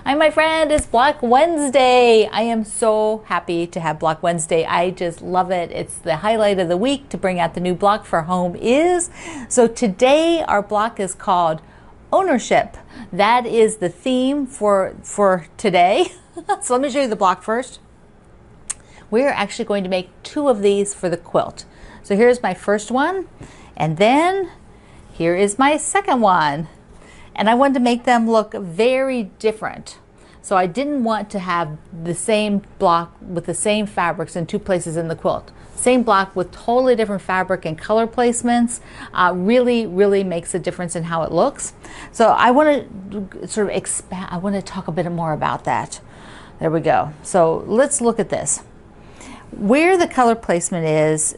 Hi, my friend. It's Block Wednesday. I am so happy to have Block Wednesday. I just love it. It's the highlight of the week to bring out the new block for home is. So today our block is called Ownership. That is the theme for today. So let me show you the block first. We're actually going to make two of these for the quilt. So here's my first one, and then here is my second one. And I wanted to make them look very different. So I didn't want to have the same block with the same fabrics in two places in the quilt. Same block with totally different fabric and color placements really makes a difference in how it looks. So I want to sort of expand, I want to talk a bit more about that. There we go. So let's look at this. Where the color placement is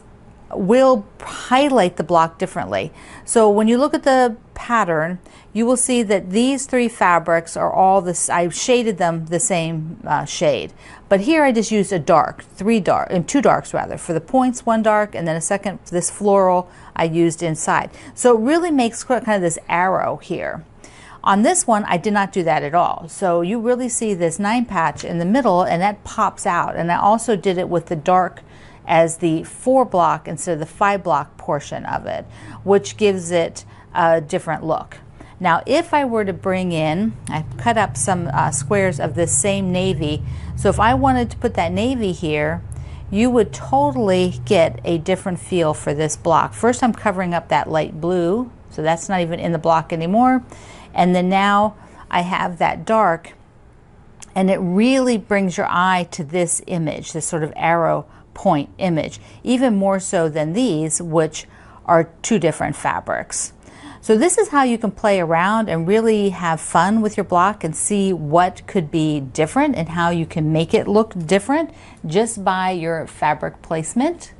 will highlight the block differently. So when you look at the pattern, you will see that these three fabrics are all this. I shaded them the same shade, but here I just used a dark, two darks rather, for the points, one dark, and then a second, this floral I used inside. So it really makes kind of this arrow here. On this one, I did not do that at all. So you really see this 9 patch in the middle, and that pops out. And I also did it with the dark as the 4 block instead of the 5 block portion of it, which gives it a different look. Now, if I were to bring in, I cut up some squares of this same navy. So if I wanted to put that navy here, you would totally get a different feel for this block. First, I'm covering up that light blue, so that's not even in the block anymore. And then now I have that dark, and it really brings your eye to this image, this sort of arrow point image, even more so than these, which are two different fabrics. So this is how you can play around and really have fun with your block and see what could be different and how you can make it look different just by your fabric placement.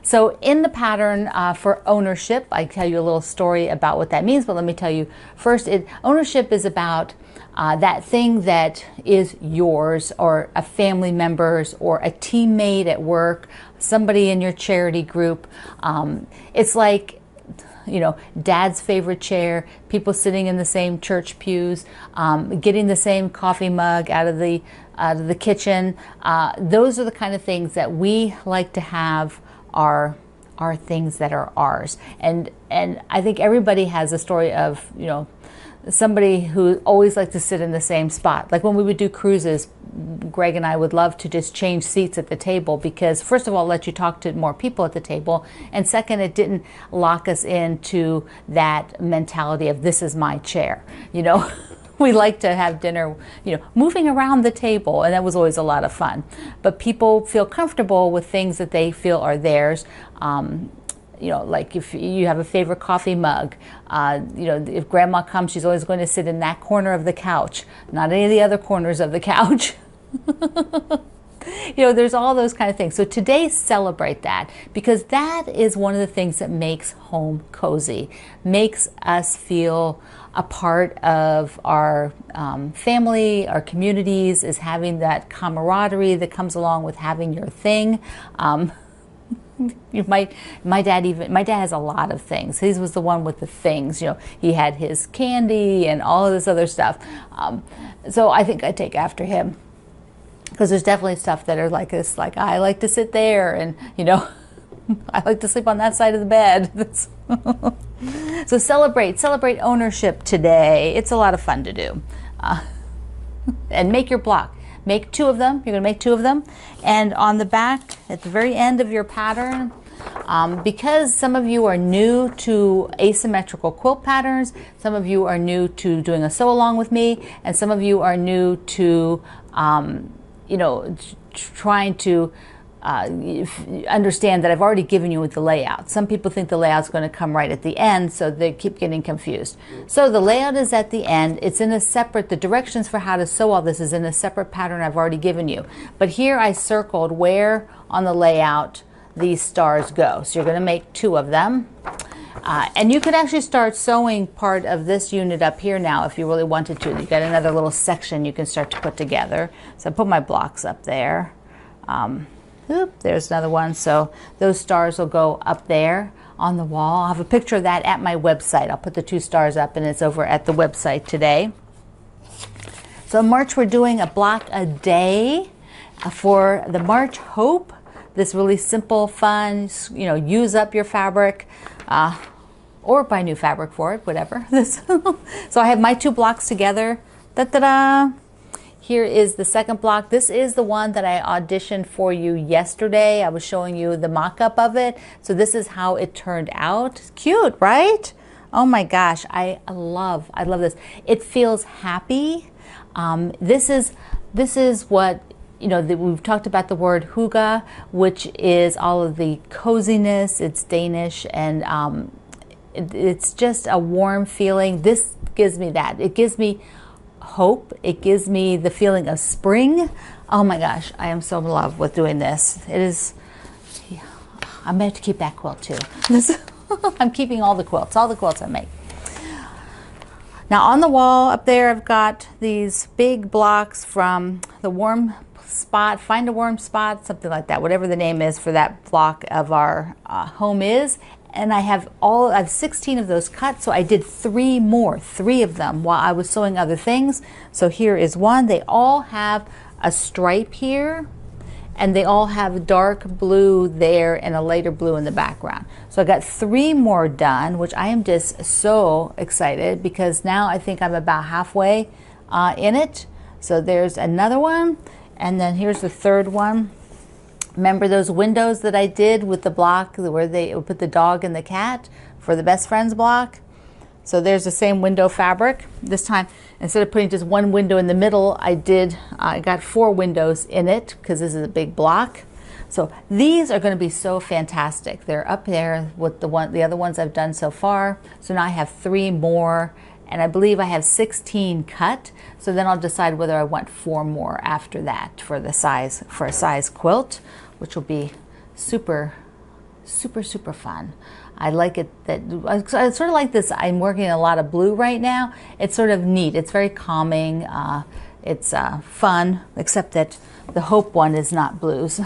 So in the pattern for ownership, I tell you a little story about what that means, but let me tell you first, ownership is about that thing that is yours, or a family member's, or a teammate at work, somebody in your charity group. It's like, you know, dad's favorite chair, people sitting in the same church pews, getting the same coffee mug out of the kitchen. Those are the kind of things that we like to have are things that are ours. And I think everybody has a story of, you know, somebody who always liked to sit in the same spot. Like when we would do cruises, Greg and I would love to just change seats at the table because, first of all, it let you talk to more people at the table, and second, it didn't lock us into that mentality of this is my chair, you know. We like to have dinner, you know, moving around the table, and that was always a lot of fun. But people feel comfortable with things that they feel are theirs. You know, like if you have a favorite coffee mug, you know, if grandma comes, she's always going to sit in that corner of the couch, not any of the other corners of the couch. You know, there's all those kind of things. So today, celebrate that, because that is one of the things that makes home cozy, makes us feel a part of our family, our communities, is having that camaraderie that comes along with having your thing. My dad has a lot of things. He was the one with the things, you know, he had his candy and all of this other stuff. So I think I take after him, because there's definitely stuff that are like this, like I like to sit there, and, you know, I like to sleep on that side of the bed. So celebrate ownership today. It's a lot of fun to do. And make your block. Make two of them. You're going to make two of them. And on the back, at the very end of your pattern, because some of you are new to asymmetrical quilt patterns, some of you are new to doing a sew along with me, and some of you are new to, you know, trying to understand that I've already given you the layout. Some people think the layout's going to come right at the end, so they keep getting confused. So the layout is at the end. It's in a separate, the directions for how to sew all this is in a separate pattern I've already given you. But here I circled where on the layout these stars go. So you're going to make two of them. And you could actually start sewing part of this unit up here now if you really wanted to. You've got another little section you can start to put together. So I put my blocks up there. There's another one. So those stars will go up there on the wall. I'll have a picture of that at my website. I'll put the two stars up, and it's over at the website today. So in March, we're doing a block a day for the March Hope. This really simple, fun, use up your fabric or buy new fabric for it, whatever. So I have my 2 blocks together. Da-da-da. Here is the second block. This is the one that I auditioned for you yesterday. I was showing you the mock-up of it. So this is how it turned out. It's cute, right? Oh my gosh, I love this. It feels happy. This is what, we've talked about the word hygge, which is all of the coziness. It's Danish, and it's just a warm feeling. This gives me that. It gives me hope. It gives me the feeling of spring. Oh my gosh, I am so in love with doing this. It is, I'm going to keep that quilt too. I'm keeping all the quilts I make. Now on the wall up there, I've got these big blocks from the warm spot, find a warm spot, something like that, whatever the name is for that block of our home is. And I have 16 of those cut, so I did 3 of them while I was sewing other things. So here is one. They all have a stripe here, and they all have dark blue there and a lighter blue in the background. So I got 3 more done, which I am just so excited because now I think I'm about halfway in it. So there's another one, and then here's the third one. Remember those windows that I did with the block where they put the dog and the cat for the best friends block? So there's the same window fabric. This time, instead of putting just 1 window in the middle, I got 4 windows in it because this is a big block. So these are going to be so fantastic. They're up there with the other ones I've done so far. So now I have 3 more, and I believe I have 16 cut. So then I'll decide whether I want 4 more after that for a size quilt, which will be super, super, super fun. I like it I sort of like this. I'm working a lot of blue right now. It's sort of neat. It's very calming. It's fun, except that the Hope one is not blues.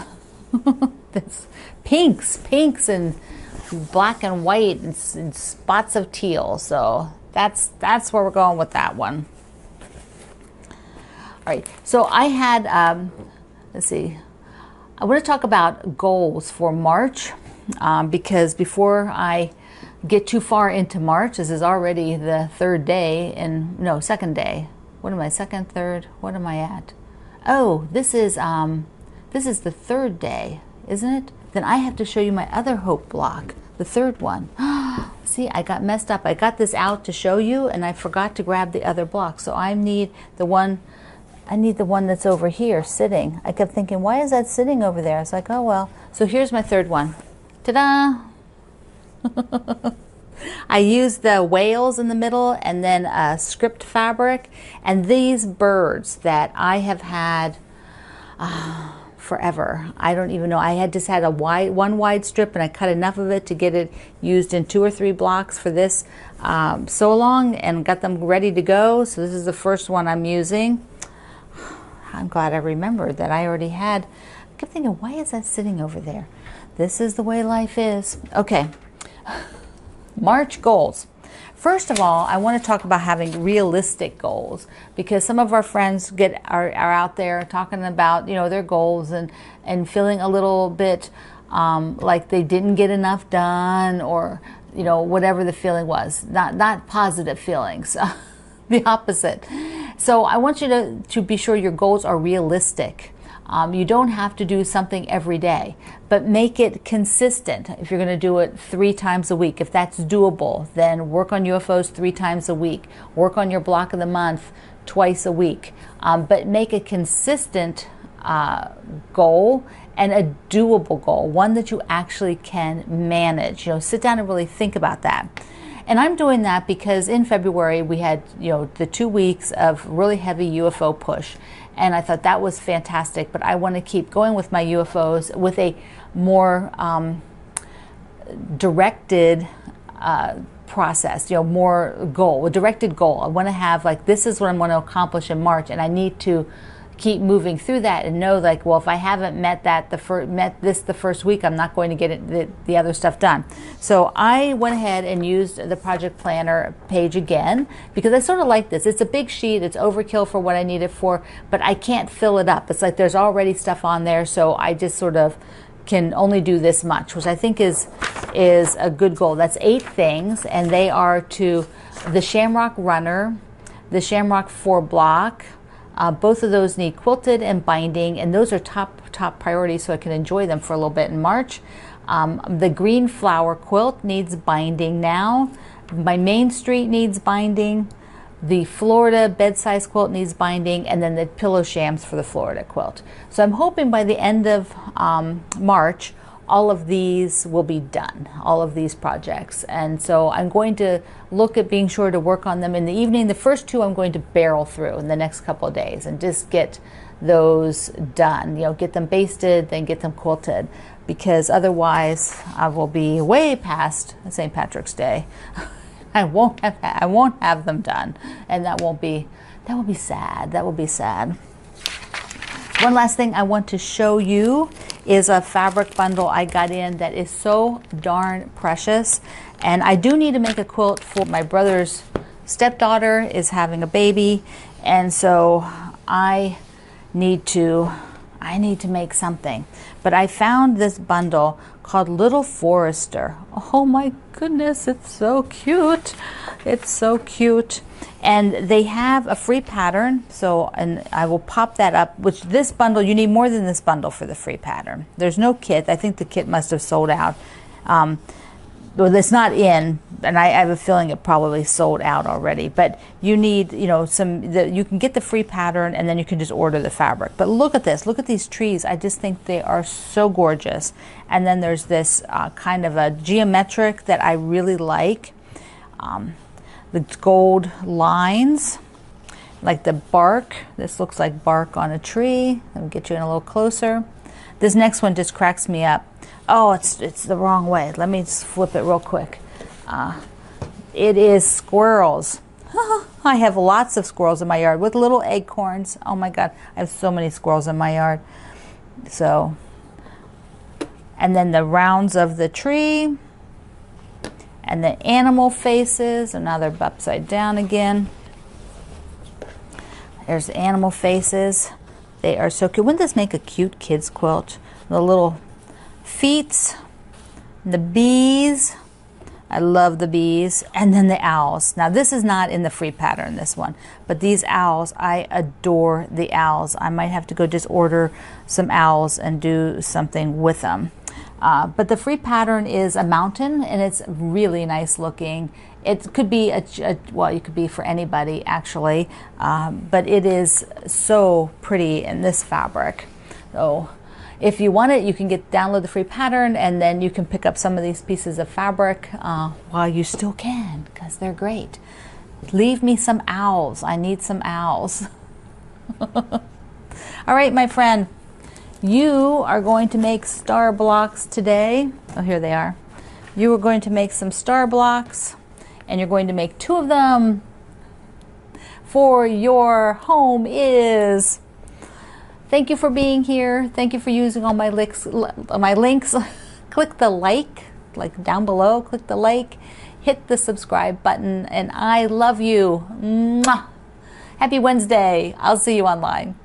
It's pinks and black and white and spots of teal. So that's where we're going with that one. All right. So I had, let's see. I want to talk about goals for March because before I get too far into March, this is already the second day. What am I, second, third? What am I at? Oh, this is the 3rd day, isn't it? Then I have to show you my other Hope block, the 3rd one. See, I got messed up. I got this out to show you, and I forgot to grab the other block. So I need the one that's over here sitting. I kept thinking, why is that sitting over there? I was like, oh well. So here's my 3rd one. Ta-da! I used the whales in the middle and then a script fabric. And these birds that I have had forever. I don't even know. I had just had one wide strip, and I cut enough of it to get it used in 2 or 3 blocks for this sew along and got them ready to go. So this is the first one I'm using. I'm glad I remembered that I already had. I kept thinking, why is that sitting over there? This is the way life is. Okay, March goals. First of all, I want to talk about having realistic goals, because some of our friends are out there talking about their goals and feeling a little bit like they didn't get enough done, or whatever the feeling was. Not positive feelings. The opposite. So I want you to be sure your goals are realistic. You don't have to do something every day, but make it consistent. If you're going to do it 3 times a week, if that's doable, then work on UFOs 3 times a week. Work on your block of the month twice a week. But make a consistent goal and a doable goal, one that you actually can manage. Sit down and really think about that. And I'm doing that because in February we had, the 2 weeks of really heavy UFO push. And I thought that was fantastic, but I want to keep going with my UFOs with a more directed process, more goal, a directed goal. I want to have this is what I'm going to accomplish in March, and I need to keep moving through that and know, like, well, if I haven't met this the first week, I'm not going to get the other stuff done. So I went ahead and used the project planner page again, because I sort of like this. It's a big sheet. It's overkill for what I need it for, but I can't fill it up. It's like there's already stuff on there, so I just sort of can only do this much, which I think is a good goal. That's 8 things, and they are to the Shamrock Runner, the Shamrock 4 block. Both of those need quilted and binding, and those are top priorities, so I can enjoy them for a little bit in March. The green flower quilt needs binding now. My Main Street needs binding. The Florida bed-size quilt needs binding, and then the pillow shams for the Florida quilt. So I'm hoping by the end of March, all of these will be done, all of these projects. And so I'm going to look at being sure to work on them in the evening. The first 2 I'm going to barrel through in the next couple of days and just get those done. You know, get them basted, then get them quilted, because otherwise I will be way past St. Patrick's Day. I won't have them done, and that will be sad. That will be sad. One last thing I want to show you is a fabric bundle I got in that is so darn precious. And I do need to make a quilt for my brother's stepdaughter is having a baby, and so I need to make something. But I found this bundle called Little Forester. Oh my goodness, it's so cute. It's so cute. And they have a free pattern, so, and I will pop that up, which this bundle, you need more than this bundle for the free pattern. There's no kit. I think the kit must have sold out. Well, it's not in, and I have a feeling it probably sold out already. But you need, you know, you can get the free pattern, and then you can just order the fabric. But look at this. Look at these trees. I just think they are so gorgeous. And then there's this kind of a geometric that I really like. The gold lines, like the bark. This looks like bark on a tree. Let me get you in a little closer. This next one just cracks me up. Oh, it's the wrong way. Let me just flip it real quick. It is squirrels. I have lots of squirrels in my yard with little acorns. Oh my God, I have so many squirrels in my yard. So, and then the rounds of the tree. And the animal faces, and now they're upside down again. There's the animal faces. They are so cute. Wouldn't this make a cute kids quilt? The little feet, the bees. I love the bees. And then the owls. Now this is not in the free pattern, this one. But these owls, I adore the owls. I might have to go just order some owls and do something with them. But the free pattern is a mountain, and it's really nice looking. It could be well, it could be for anybody actually, but it is so pretty in this fabric. So if you want it, you can download the free pattern, and then you can pick up some of these pieces of fabric while you still can, because they're great. Leave me some owls. I need some owls. All right, my friend. You are going to make star blocks today. Oh, here they are. You are going to make some star blocks, and you're going to make 2 of them for your home is. Thank you for being here. Thank you for using all my links. Click the like down below. Click the like. Hit the subscribe button, and I love you. Mwah. Happy Wednesday. I'll see you online.